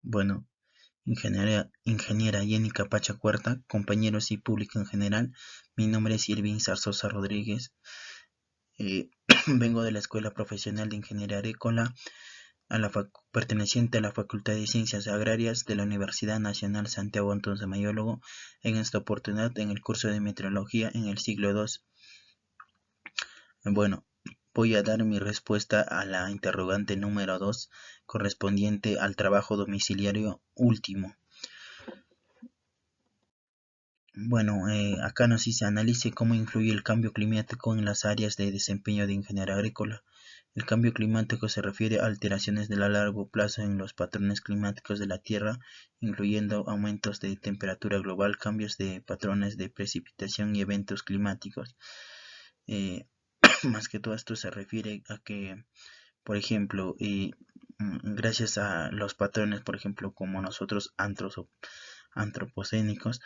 Bueno, ingeniera Jenny Capacha Cuarta, compañeros y público en general, mi nombre es Irving Zarzosa Rodríguez. eh, Vengo de la Escuela Profesional de Ingeniería Agrícola, perteneciente a la Facultad de Ciencias Agrarias de la Universidad Nacional Santiago Antón de Mayólogo, en esta oportunidad en el curso de Meteorología en el siglo II. Bueno, voy a dar mi respuesta a la interrogante número 2, correspondiente al trabajo domiciliario último. Bueno, acá nos dice analice cómo influye el cambio climático en las áreas de desempeño de ingeniería agrícola. El cambio climático se refiere a alteraciones de largo plazo en los patrones climáticos de la Tierra, incluyendo aumentos de temperatura global, cambios de patrones de precipitación y eventos climáticos. Eh, Más que todo esto se refiere a que, por ejemplo, gracias a los patrones, por ejemplo, como nosotros antropocénicos,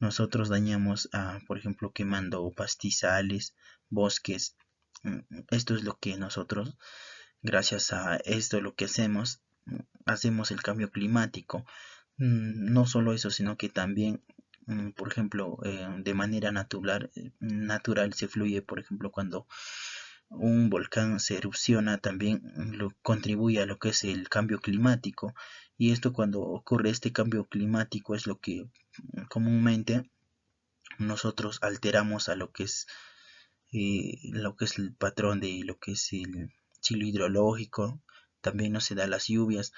nosotros dañamos, por ejemplo, quemando pastizales, bosques. Esto es lo que nosotros, gracias a esto, lo que hacemos el cambio climático. No solo eso, sino que también, por ejemplo, de manera natural se fluye, por ejemplo, cuando un volcán se erupciona, también contribuye a lo que es el cambio climático. Y esto, cuando ocurre este cambio climático, es lo que comúnmente nosotros alteramos a lo que es el patrón de lo que es el ciclo hidrológico. También no se da las lluvias,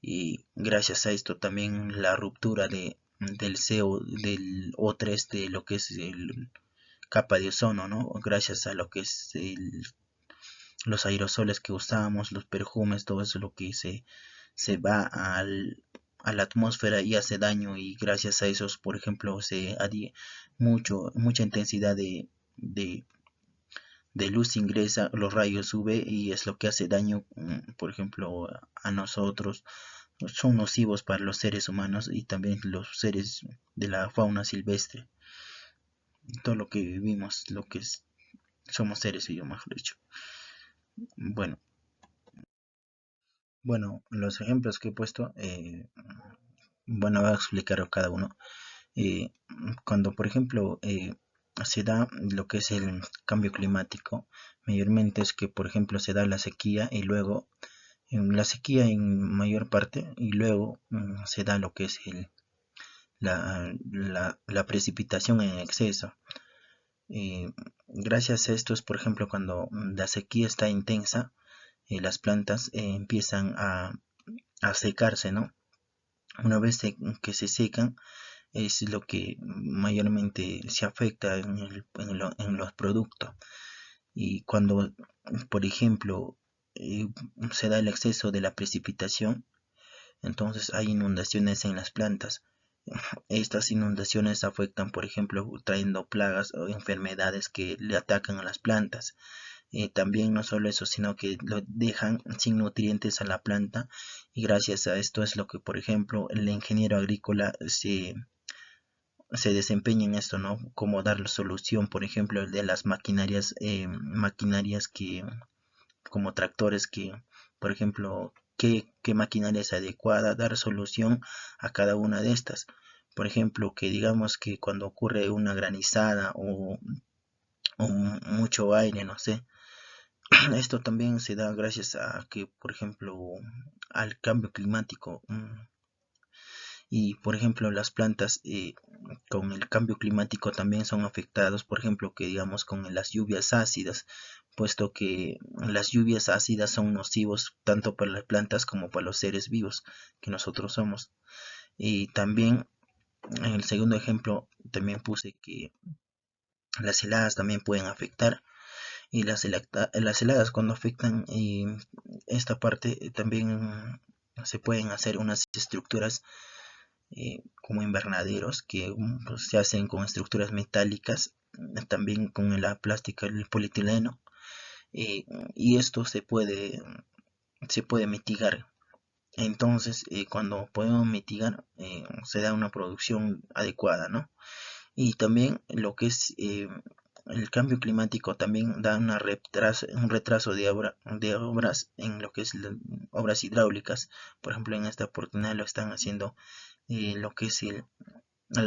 y gracias a esto también la ruptura del del O3, de lo que es el capa de ozono, ¿no? Gracias a lo que es los aerosoles que usamos, los perfumes, todo eso lo que se va a la atmósfera y hace daño, y gracias a esos, por ejemplo, mucha intensidad de, de luz ingresa, los rayos UV, y es lo que hace daño, por ejemplo, a nosotros. Son nocivos para los seres humanos y también los seres de la fauna silvestre. Todo lo que vivimos, somos seres vivos, mejor dicho. Bueno, los ejemplos que he puesto, bueno, voy a explicar cada uno. Eh, Cuando, por ejemplo, se da lo que es el cambio climático, mayormente es que, por ejemplo, se da la sequía, y luego en la sequía en mayor parte, y luego se da lo que es la precipitación en exceso. Gracias a esto es, por ejemplo, cuando la sequía está intensa, las plantas empiezan a secarse, ¿no? Una vez que se secan, es lo que mayormente se afecta en los productos. Y cuando, por ejemplo, eh, se da el exceso de la precipitación, entonces hay inundaciones en las plantas. Estas inundaciones afectan, por ejemplo, trayendo plagas o enfermedades que le atacan a las plantas. También no solo eso, sino que lo dejan sin nutrientes a la planta, y gracias a esto es lo que, por ejemplo, el ingeniero agrícola se desempeña en esto, ¿no? Como dar la solución, por ejemplo, de las maquinarias como tractores, por ejemplo, qué maquinaria es adecuada, dar solución a cada una de estas. Por ejemplo, que digamos que cuando ocurre una granizada o mucho aire, no sé, esto también se da gracias a que, por ejemplo, al cambio climático. Y, por ejemplo, las plantas, con el cambio climático también son afectados, por ejemplo, que digamos con las lluvias ácidas, puesto que las lluvias ácidas son nocivos tanto para las plantas como para los seres vivos que nosotros somos. Y también, en el segundo ejemplo, también puse que las heladas también pueden afectar, y las heladas cuando afectan esta parte, también se pueden hacer unas estructuras, como invernaderos, que pues, se hacen con estructuras metálicas, también con la plástica, el polietileno, eh, y esto se puede mitigar. Entonces, cuando podemos mitigar, se da una producción adecuada, ¿no? Y también lo que es el cambio climático también da un retraso de obras en lo que es obras hidráulicas. Por ejemplo, en esta oportunidad lo están haciendo lo que es el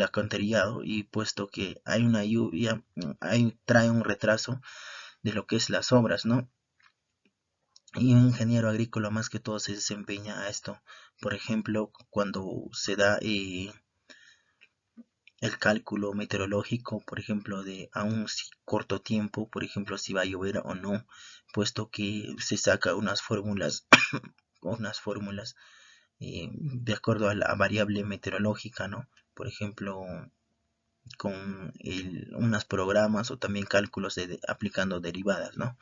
alcantarillado, y puesto que hay una lluvia, trae un retraso de lo que es las obras, ¿no? Y un ingeniero agrícola más que todo se desempeña a esto. Por ejemplo, cuando se da el cálculo meteorológico, por ejemplo, de a un corto tiempo, por ejemplo, si va a llover o no, puesto que se saca unas fórmulas, unas fórmulas de acuerdo a la variable meteorológica, ¿no? Por ejemplo, con unos programas o también cálculos aplicando derivadas, ¿no?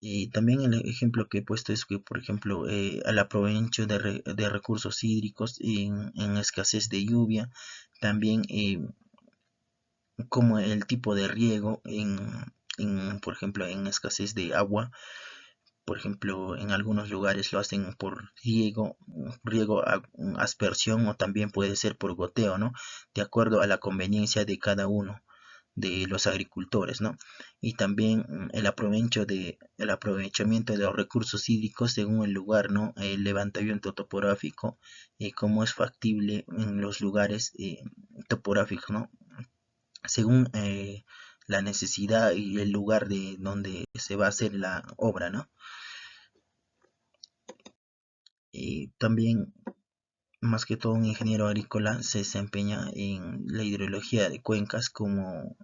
Y también el ejemplo que he puesto es que, por ejemplo, al aprovecho de recursos hídricos en escasez de lluvia, también como el tipo de riego por ejemplo, en escasez de agua. Por ejemplo, en algunos lugares lo hacen por riego a aspersión, o también puede ser por goteo, ¿no? De acuerdo a la conveniencia de cada uno de los agricultores, ¿no? Y también el aprovechamiento de los recursos hídricos según el lugar, ¿no? El levantamiento topográfico, cómo es factible en los lugares topográficos, ¿no? Según la necesidad y el lugar de donde se va a hacer la obra, ¿no? Y también, más que todo, un ingeniero agrícola se desempeña en la hidrología de cuencas, como,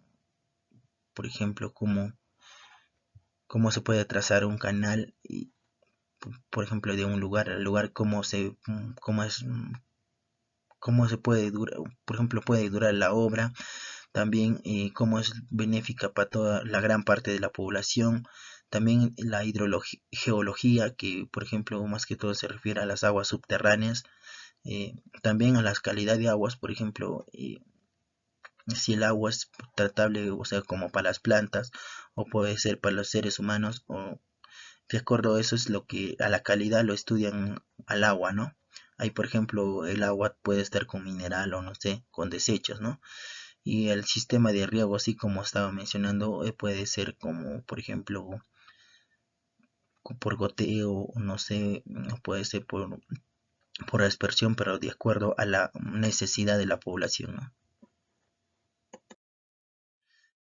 por ejemplo, cómo se puede trazar un canal, y, por ejemplo, de un lugar al lugar, cómo se puede durar, por ejemplo, puede durar la obra, también cómo es benéfica para toda la gran parte de la población. También la geología, que por ejemplo más que todo se refiere a las aguas subterráneas, también a la calidad de aguas, por ejemplo, si el agua es tratable, o sea, como para las plantas, o puede ser para los seres humanos, o de acuerdo a eso es lo que a la calidad lo estudian al agua, ¿no? Hay, por ejemplo, el agua puede estar con mineral o no sé, con desechos, ¿no? Y el sistema de riego, así como estaba mencionando, puede ser como, por ejemplo, por goteo, no sé, puede ser por aspersión, pero de acuerdo a la necesidad de la población, ¿no?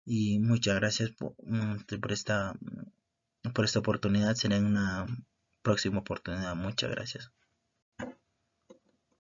Y muchas gracias por esta oportunidad. Será en una próxima oportunidad. Muchas gracias.